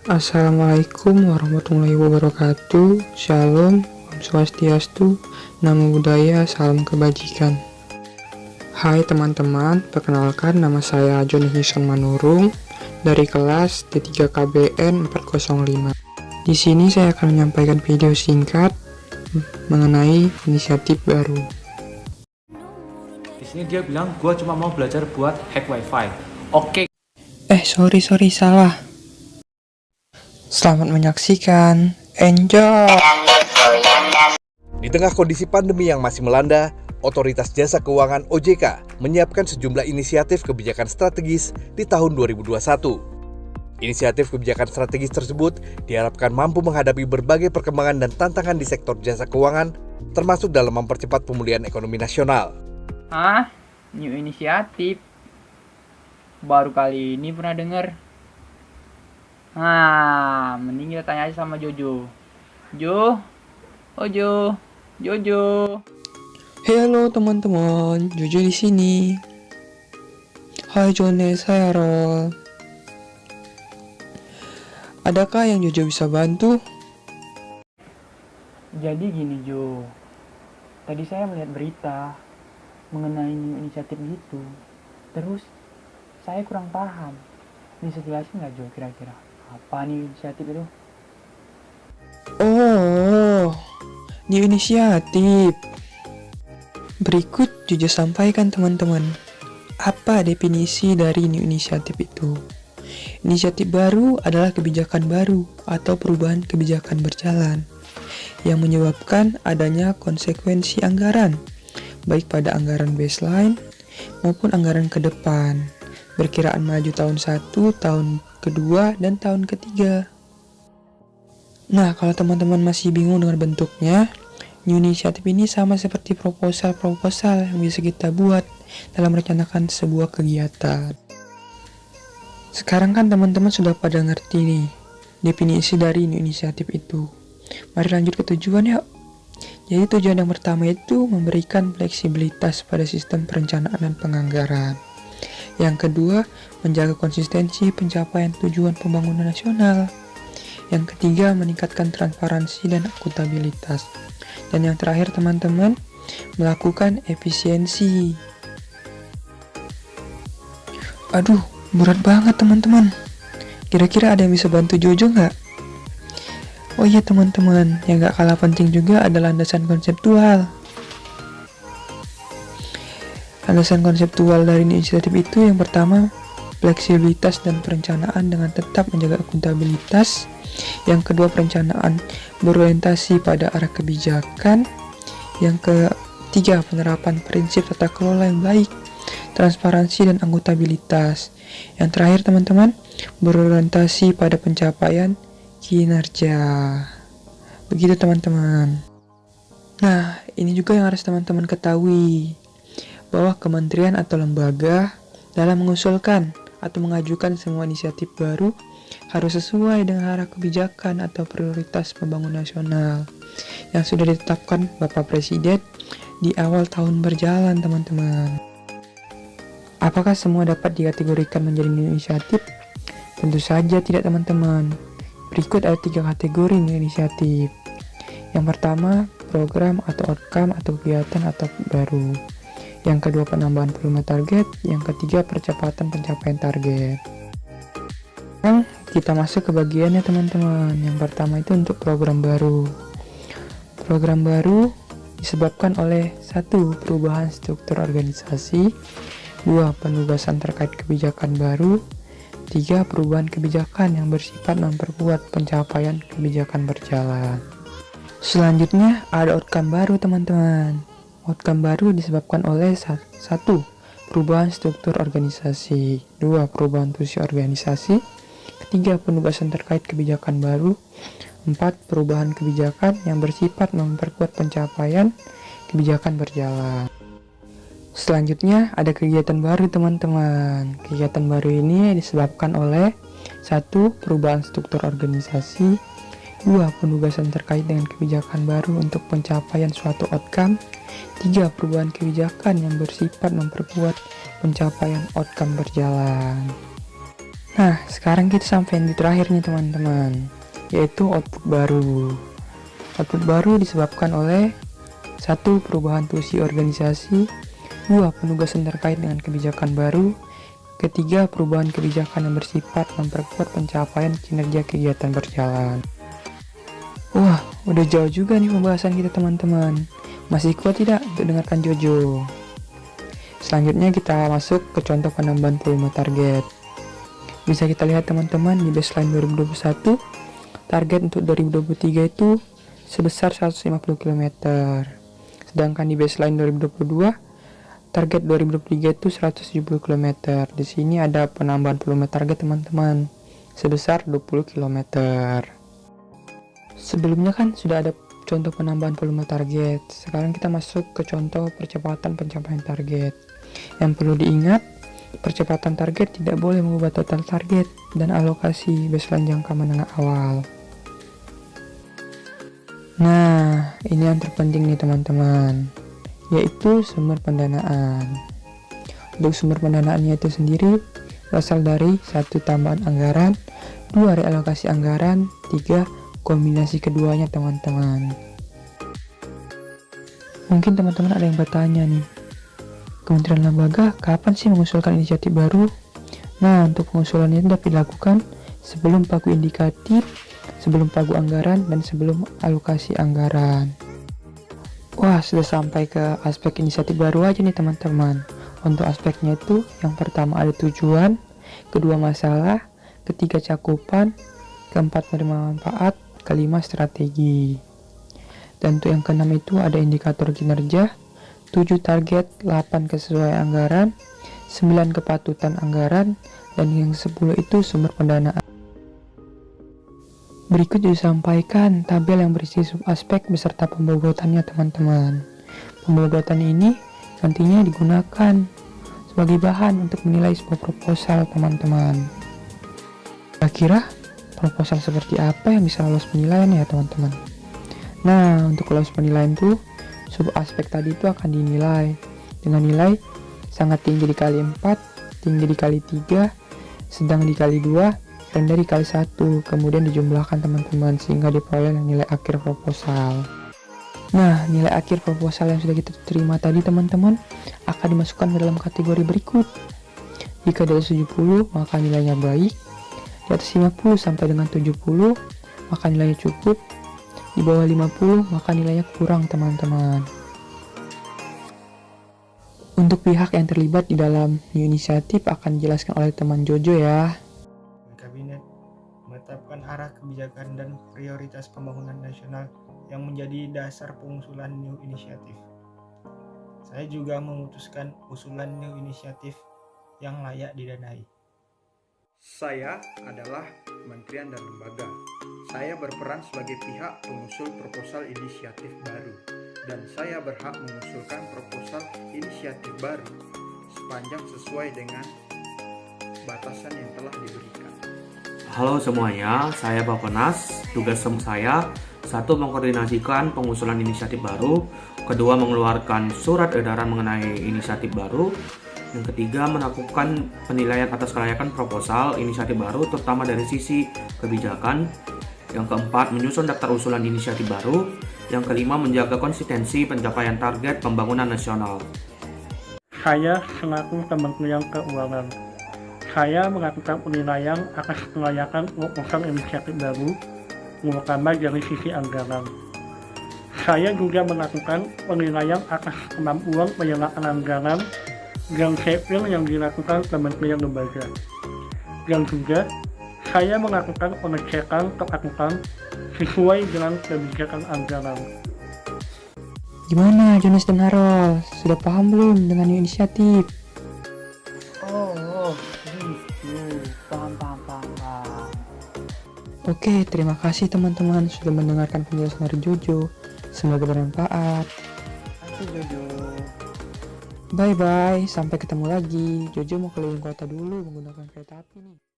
Assalamualaikum warahmatullahi wabarakatuh. Shalom, Om Swastiastu, Namo Buddhaya, salam kebajikan. Hai teman-teman, perkenalkan nama saya Joni Hison Manurung dari kelas D3 KBN 405. Di sini saya akan menyampaikan video singkat mengenai inisiatif baru. Di sini dia bilang gua cuma mau belajar buat hack wifi. Oke. Sorry, salah. Selamat menyaksikan. Enjoy! Di tengah kondisi pandemi yang masih melanda, Otoritas Jasa Keuangan OJK menyiapkan sejumlah inisiatif kebijakan strategis di tahun 2021. Inisiatif kebijakan strategis tersebut diharapkan mampu menghadapi berbagai perkembangan dan tantangan di sektor jasa keuangan, termasuk dalam mempercepat pemulihan ekonomi nasional. New inisiatif? Baru kali ini pernah dengar. Mending kita tanya aja sama Jojo. Jojo. Halo teman-teman, Jojo di sini. Hai Jones, saya Rol. Adakah yang Jojo bisa bantu? Jadi gini Jo, tadi saya melihat berita mengenai new inisiatif gitu. Terus saya kurang paham. Bisa jelasin nggak Jo kira-kira? Apa nih inisiatif itu? Oh, new inisiatif. Berikut Jojo sampaikan teman-teman. Apa definisi dari new inisiatif itu? Inisiatif baru adalah kebijakan baru atau perubahan kebijakan berjalan yang menyebabkan adanya konsekuensi anggaran, baik pada anggaran baseline maupun anggaran ke depan, berkiraan maju tahun 1, tahun kedua, dan tahun ketiga. Nah, kalau teman-teman masih bingung dengan bentuknya, new inisiatif ini sama seperti proposal yang bisa kita buat dalam merencanakan sebuah kegiatan. Sekarang kan teman-teman sudah pada ngerti nih definisi dari new inisiatif itu. Mari lanjut ke tujuan yuk. Jadi tujuan yang pertama itu memberikan fleksibilitas pada sistem perencanaan dan penganggaran. Yang kedua, menjaga konsistensi pencapaian tujuan pembangunan nasional. Yang ketiga, meningkatkan transparansi dan akuntabilitas. Dan yang terakhir teman-teman, melakukan efisiensi. Aduh, berat banget teman-teman. Kira-kira ada yang bisa bantu Jojo nggak? Oh iya teman-teman, yang gak kalah penting juga adalah landasan konseptual. Landasan konseptual dari inisiatif itu yang pertama, fleksibilitas dan perencanaan dengan tetap menjaga akuntabilitas. Yang kedua, perencanaan berorientasi pada arah kebijakan. Yang ketiga, penerapan prinsip tata kelola yang baik, transparansi dan akuntabilitas. Yang terakhir teman-teman, berorientasi pada pencapaian kinerja. Begitu teman-teman. Nah, ini juga yang harus teman-teman ketahui, bahwa kementerian atau lembaga dalam mengusulkan atau mengajukan semua inisiatif baru harus sesuai dengan arah kebijakan atau prioritas pembangunan nasional yang sudah ditetapkan Bapak Presiden di awal tahun berjalan teman-teman. Apakah semua dapat dikategorikan menjadi new inisiatif? Tentu saja tidak teman-teman. Berikut ada 3 kategori new inisiatif. Yang pertama, program atau outcome atau kegiatan atau baru. Yang kedua, penambahan volume target. Yang ketiga, percepatan pencapaian target. Sekarang kita masuk ke bagiannya teman-teman. Yang pertama itu untuk program baru. Program baru disebabkan oleh 1. Perubahan struktur organisasi. 2. Penugasan terkait kebijakan baru. 3. Perubahan kebijakan yang bersifat memperkuat pencapaian kebijakan berjalan. Selanjutnya ada outcome baru teman-teman. Outcome baru disebabkan oleh 1. Perubahan struktur organisasi. 2. Perubahan fungsi organisasi. 3. Penugasan terkait kebijakan baru. 4. Perubahan kebijakan yang bersifat memperkuat pencapaian kebijakan berjalan. Selanjutnya ada kegiatan baru teman-teman. Kegiatan baru ini disebabkan oleh 1. Perubahan struktur organisasi. 2. Penugasan terkait dengan kebijakan baru untuk pencapaian suatu outcome. 3. Perubahan kebijakan yang bersifat memperkuat pencapaian outcome berjalan. Nah, sekarang kita sampai di terakhir nih teman-teman, yaitu output baru. Output baru disebabkan oleh 1. Perubahan fungsi organisasi, 2. Penugasan terkait dengan kebijakan baru, ketiga, perubahan kebijakan yang bersifat memperkuat pencapaian kinerja kegiatan berjalan. Wah, udah jauh juga nih pembahasan kita teman-teman. Masih kuat tidak untuk dengarkan Jojo? Selanjutnya kita masuk ke contoh penambahan volume target. Bisa kita lihat teman-teman di baseline 2021, target untuk 2023 itu sebesar 150 km. Sedangkan di baseline 2022, target 2023 itu 170 km. Di sini ada penambahan volume target teman-teman sebesar 20 km. Sebelumnya kan sudah ada contoh penambahan volume target. Sekarang kita masuk ke contoh percepatan pencapaian target. Yang perlu diingat, percepatan target tidak boleh mengubah total target dan alokasi baseline jangka menengah awal. Nah, ini yang terpenting nih teman-teman, yaitu sumber pendanaan. Untuk sumber pendanaannya itu sendiri berasal dari 1. Tambahan anggaran, 2. Realokasi anggaran, 3. Kombinasi keduanya teman-teman. Mungkin teman-teman ada yang bertanya nih, Kementerian Lembaga kapan sih mengusulkan inisiatif baru? Nah, untuk pengusulan itu dapat dilakukan sebelum pagu indikatif, sebelum pagu anggaran, dan sebelum alokasi anggaran. Wah, sudah sampai ke aspek inisiatif baru aja nih teman-teman. Untuk aspeknya itu, yang pertama ada tujuan, kedua masalah, ketiga cakupan, keempat penerima manfaat, kelima strategi. Dan untuk yang keenam itu ada indikator kinerja, 7 target, 8 kesesuaian anggaran, 9 kepatutan anggaran, dan yang 10 itu sumber pendanaan. Berikut disampaikan tabel yang berisi subaspek beserta pembobotannya teman-teman. Pembobotan ini nantinya digunakan sebagai bahan untuk menilai sebuah proposal teman-teman. Kira-kira proposal seperti apa yang bisa lolos penilaian ya teman-teman? Nah, untuk lolos penilaian itu subaspek tadi itu akan dinilai dengan nilai sangat tinggi dikali 4, tinggi dikali 3, sedang dikali 2, rendah dikali 1, kemudian dijumlahkan teman-teman sehingga diperoleh nilai akhir proposal. Nah, nilai akhir proposal yang sudah kita terima tadi teman-teman akan dimasukkan ke dalam kategori berikut. Jika di atas 70 maka nilainya baik, di atas 50 sampai dengan 70 maka nilainya cukup, di bawah 50 maka nilainya kurang teman-teman. Untuk pihak yang terlibat di dalam new inisiatif akan dijelaskan oleh teman Jojo ya. Kabinet menetapkan arah kebijakan dan prioritas pembangunan nasional yang menjadi dasar pengusulan new inisiatif. Saya juga memutuskan usulan new inisiatif yang layak didanai. Saya adalah kementerian dan lembaga. Saya berperan sebagai pihak pengusul proposal inisiatif baru, dan saya berhak mengusulkan proposal inisiatif baru sepanjang sesuai dengan batasan yang telah diberikan. Halo semuanya, saya Bappenas. Tugas saya, 1. Mengkoordinasikan pengusulan inisiatif baru, kedua mengeluarkan surat edaran mengenai inisiatif baru, yang ketiga melakukan penilaian atas kelayakan proposal inisiatif baru terutama dari sisi kebijakan, yang keempat menyusun daftar usulan inisiatif baru, yang kelima menjaga konsistensi pencapaian target pembangunan nasional. Saya selaku Kementerian Keuangan. Saya melakukan penilaian atas kelayakan proposal inisiatif baru, terutama dari sisi anggaran. Saya juga melakukan penilaian atas kemampuan penyerapan anggaran dan sipil yang dilakukan Kementerian Lembaga. Dan juga, saya melakukan pengecekan kepatutan sesuai dengan kebijakan anggaran. Gimana Jonas dan Harold? Sudah paham belum dengan new inisiatif? Oh, gitu. Paham. Oke, terima kasih teman-teman sudah mendengarkan penjelasan dari Jojo. Semoga bermanfaat. Nanti Jojo. Bye-bye, sampai ketemu lagi. Jojo mau keliling kota dulu menggunakan kereta api nih.